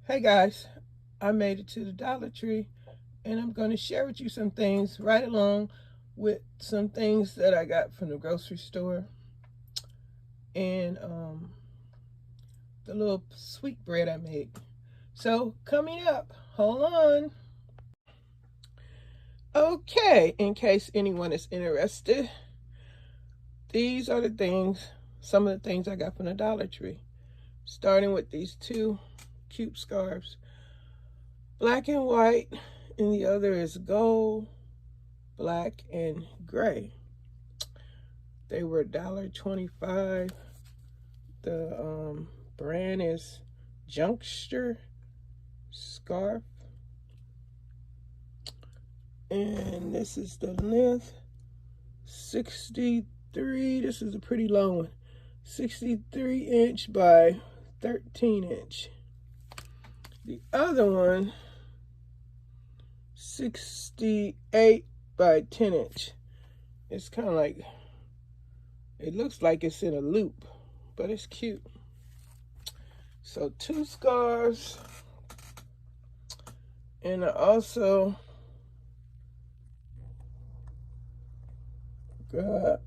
Hey guys, I made it to the Dollar Tree and I'm going to share with you some things right along with some things that I got from the grocery store and the little sweet bread I made. So coming up, hold on. Okay, in case anyone is interested, these are some of the things I got from the Dollar Tree. Starting with these two cute scarves. Black and white, and the other is gold, black, and gray. They were $1.25. The brand is Junkster Scarf. And this is the length, 63. This is a pretty long one. 63 inch by 13 inch. The other one, 68 by 10 inch. It's kind of like, it looks like it's in a loop, but it's cute. So 2 scarves. And I also got,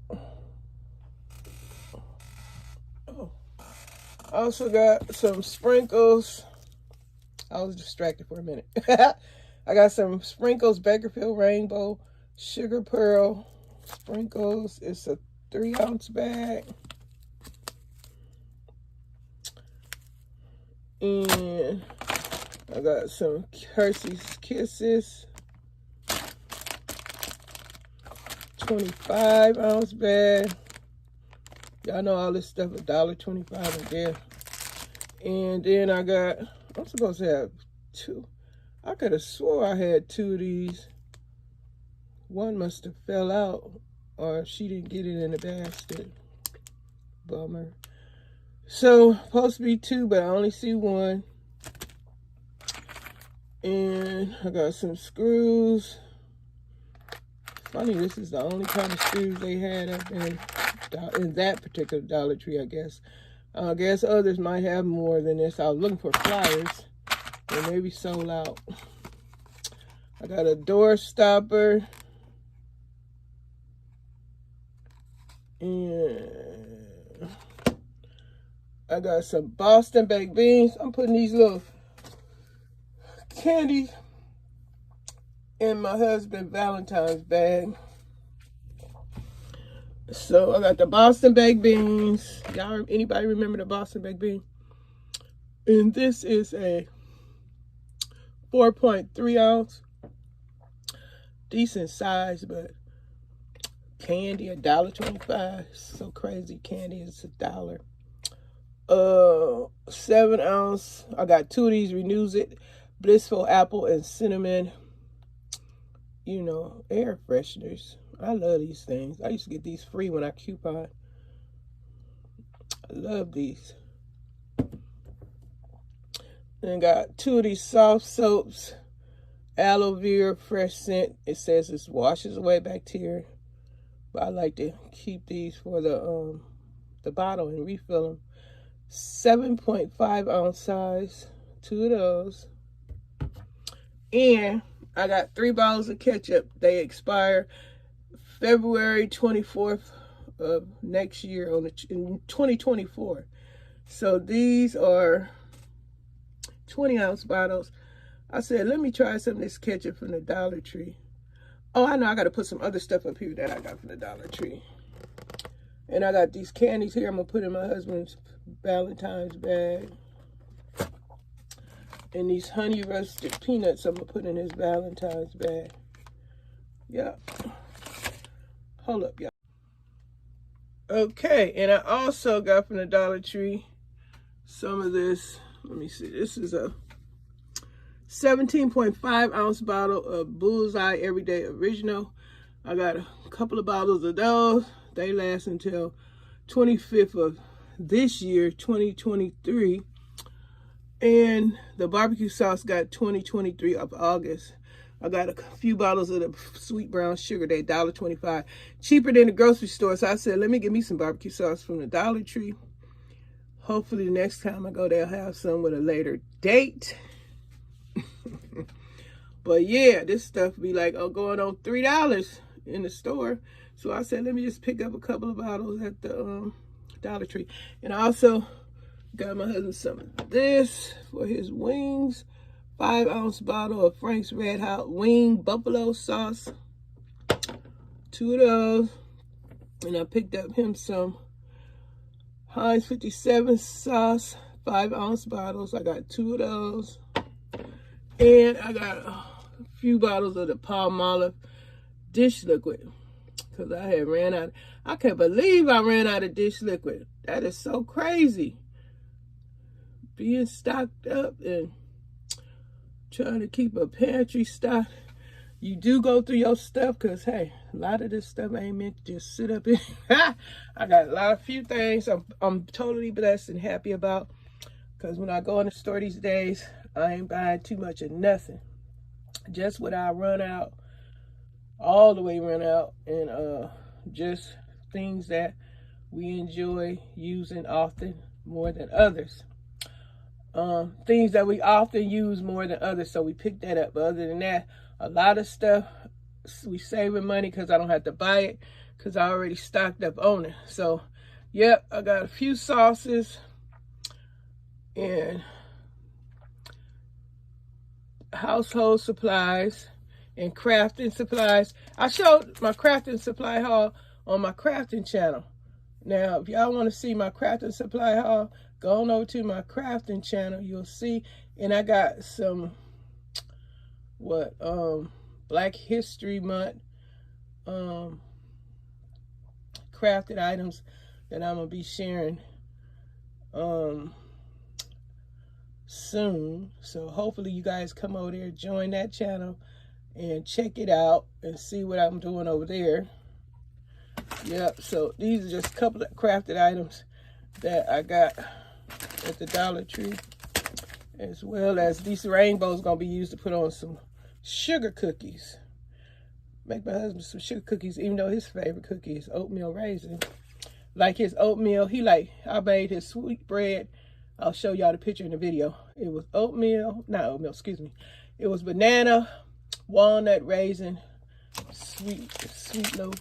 some sprinkles. I was distracted for a minute. I got some sprinkles, Bakerfield Rainbow, Sugar Pearl sprinkles. It's a 3-ounce bag. And I got some Hershey's Kisses, 25-ounce bag. Y'all know all this stuff, $1.25 a day. And then I got, I'm supposed to have 2. I could have swore I had 2 of these. One must have fell out, or she didn't get it in the basket. Bummer. So, supposed to be 2, but I only see 1. And I got some screws. Funny, this is the only kind of screws they had up in that particular Dollar Tree, I guess. I guess others might have more than this. I was looking for flyers. They may be sold out. I got a door stopper. And I got some Boston baked beans. I'm putting these little candy in my husband's Valentine's bag. So I got the Boston baked beans. Y'all, anybody remember the Boston baked bean? And this is a 4.3 ounce. Decent size, but candy, $1.25. So crazy, candy is $1. 7 ounce. I got 2 of these Renews It Blissful Apple and Cinnamon, you know, air fresheners. I love these things. I used to get these free when I coupon. I love these. And got 2 of these soft soaps, aloe vera fresh scent. It says it washes away bacteria, but I like to keep these for the bottle and refill them. 7.5 ounce size, 2 of those. And I got 3 bottles of ketchup. They expire February 24th of next year in 2024. So these are 20-ounce bottles. I said, let me try some of this ketchup from the Dollar Tree. Oh, I know I got to put some other stuff up here that I got from the Dollar Tree. And I got these candies here I'm going to put in my husband's Valentine's bag. And these honey roasted peanuts I'm going to put in his Valentine's bag. Yep. Hold up, y'all. Okay, and I also got from the Dollar Tree some of this. Let me see. This is a 17.5 ounce bottle of Bullseye Everyday Original. I got a couple of bottles of those. They last until 25th of this year, 2023. And the barbecue sauce got 2023 of August. I got a few bottles of the sweet brown sugar. They $1.25. Cheaper than the grocery store. So I said, let me get me some barbecue sauce from the Dollar Tree. Hopefully the next time I go, they'll have some with a later date. But yeah, this stuff be like, oh, going on $3 in the store. So I said, let me just pick up a couple of bottles at the Dollar Tree. And I also got my husband some of this for his wings. 5-ounce bottle of Frank's Red Hot Wing Buffalo Sauce. 2 of those. And I picked up him some Heinz 57 sauce, 5-ounce bottles. I got 2 of those. And I got a few bottles of the Palmolive dish liquid. Because I had ran out. I can't believe I ran out of dish liquid. That is so crazy. Being stocked up and trying to keep a pantry stocked. You do go through your stuff because, hey, a lot of this stuff ain't meant to just sit up in. I got a few things I'm totally blessed and happy about, because when I go in the store these days, I ain't buying too much of nothing. Just what I run out, all the way run out, and just things that we enjoy using often more than others. Things that we often use more than others, so we pick that up. But other than that, a lot of stuff we saving money because I don't have to buy it because I already stocked up on it. So, yep, I got a few sauces and household supplies and crafting supplies. I showed my crafting supply haul on my crafting channel. Now, if y'all want to see my crafting supply haul, go on over to my crafting channel. You'll see. And I got some Black History Month crafted items that I'm gonna be sharing soon. So hopefully you guys come over there, join that channel and check it out and see what I'm doing over there. Yep, so these are just a couple of crafted items that I got at the Dollar Tree, as well as these rainbows gonna be used to put on some sugar cookies. Make my husband some sugar cookies, even though his favorite cookie is oatmeal raisin. Like his oatmeal, I made his sweet bread. I'll show y'all the picture in the video. It was it was banana, walnut, raisin, sweet loaf.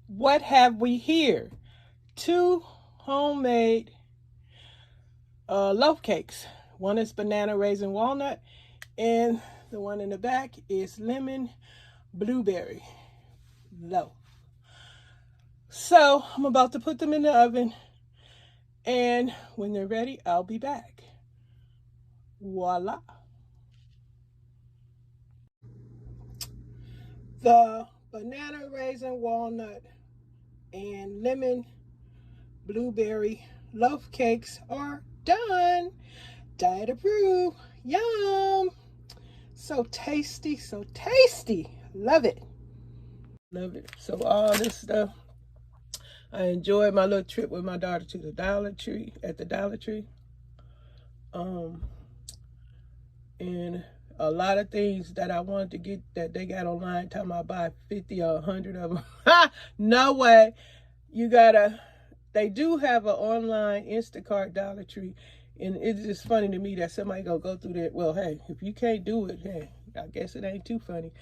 What have we here? 2 homemade loaf cakes. One is banana, raisin, walnut, and the one in the back is lemon blueberry loaf. So I'm about to put them in the oven, and when they're ready, I'll be back. Voila. The banana, raisin, walnut, and lemon blueberry loaf cakes are done. Diet approved. Yum. So tasty, so tasty. Love it. Love it. So all this stuff, I enjoyed my little trip with my daughter to the Dollar Tree, at the Dollar Tree. And a lot of things that I wanted to get that they got online, talking about buy 50 or 100 of them. No way. They do have an online Instacart Dollar Tree. And it's just funny to me that somebody gonna go through that. Well, hey, if you can't do it, hey, I guess it ain't too funny.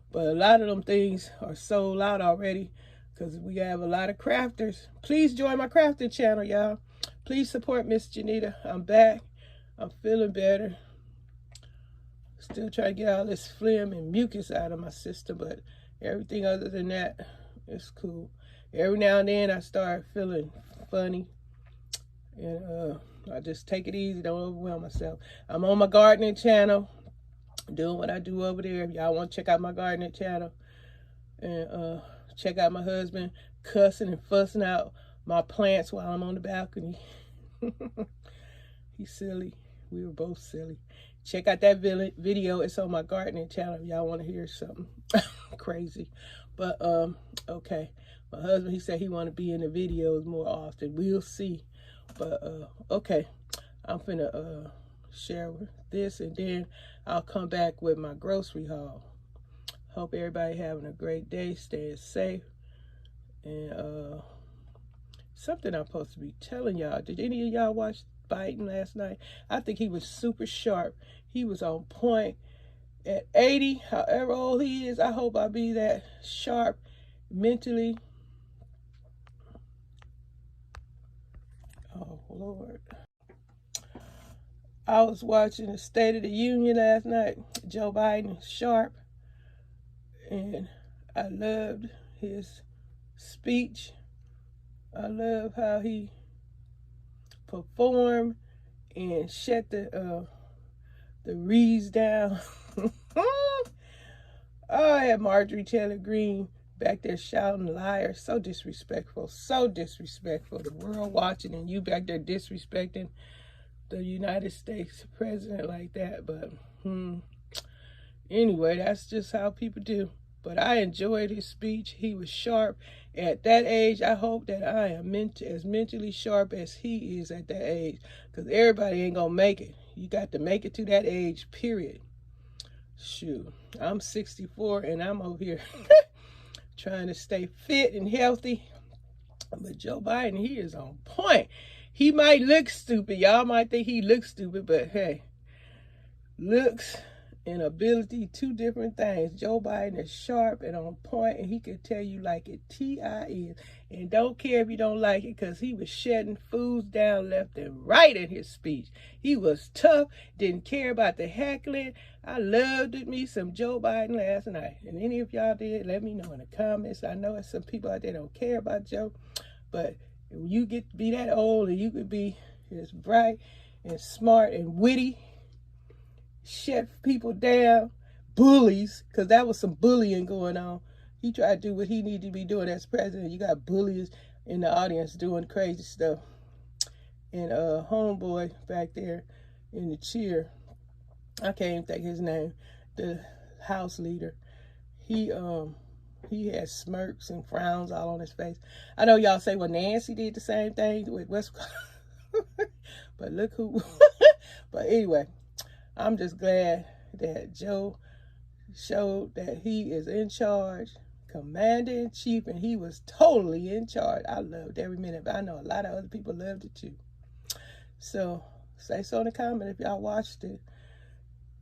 But a lot of them things are sold out already because we have a lot of crafters. Please join my crafting channel, y'all. Please support Miss JENITA. I'm back. I'm feeling better. Still trying to get all this phlegm and mucus out of my system, but everything other than that is cool. Every now and then I start feeling funny, and I just take it easy, don't overwhelm myself. I'm on my gardening channel, doing what I do over there. If y'all want to check out my gardening channel, and check out my husband cussing and fussing out my plants while I'm on the balcony. He's silly. We were both silly. Check out that video. It's on my gardening channel if y'all want to hear something crazy. But okay, my husband, he said he want to be in the videos more often. We'll see. But okay, I'm finna share this, and then I'll come back with my grocery haul. Hope everybody having a great day, staying safe, and something I'm supposed to be telling y'all. Did any of y'all watch Biden last night? I think he was super sharp. He was on point. At 80, however old he is, I hope I be that sharp mentally. Oh, Lord. I was watching the State of the Union last night. Joe Biden, sharp. And I loved his speech. I love how he performed and shut the Reeds down. Oh, I had Marjorie Taylor Greene back there shouting liar. So disrespectful. So disrespectful. The world watching and you back there disrespecting the United States president like that. But anyway, that's just how people do. But I enjoyed his speech. He was sharp. At that age, I hope that I am as mentally sharp as he is at that age. Because everybody ain't going to make it. You got to make it to that age, period. Shoot, I'm 64 and I'm over here trying to stay fit and healthy. But Joe Biden, he is on point. He might look stupid. Y'all might think he looks stupid, but hey, looks and ability, two different things. Joe Biden is sharp and on point, and he can tell you like it T.I. is. And don't care if you don't like it, because he was shutting fools down left and right in his speech. He was tough, didn't care about the heckling. I loved me some Joe Biden last night. And any of y'all did, let me know in the comments. I know some people out there don't care about Joe, but when you get to be that old and you could be as bright and smart and witty, shut people down, bullies, because that was some bullying going on. He tried to do what he needed to be doing as president. You got bullies in the audience doing crazy stuff. And homeboy back there in the chair, I can't even think his name, the House leader, he had smirks and frowns all on his face. I know y'all say, well, Nancy did the same thing with West, but look who. But anyway, I'm just glad that Joe showed that he is in charge, commander-in-chief, and he was totally in charge. I loved every minute, but I know a lot of other people loved it too. So say so in the comment if y'all watched it.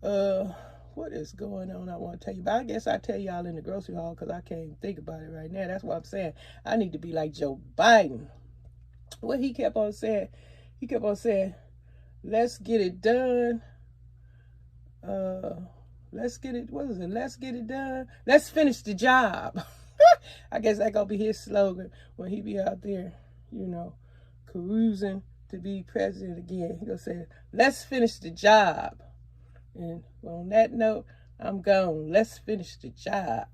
What is going on? I want to tell you, but I guess I'll tell y'all in the grocery haul because I can't even think about it right now. That's what I'm saying. I need to be like Joe Biden. What he kept on saying, let's get it done. Let's get it, what is it? Let's get it done. Let's finish the job. I guess that's going to be his slogan when he be out there, you know, cruising to be president again. He'll say, let's finish the job. And on that note, I'm gone. Let's finish the job.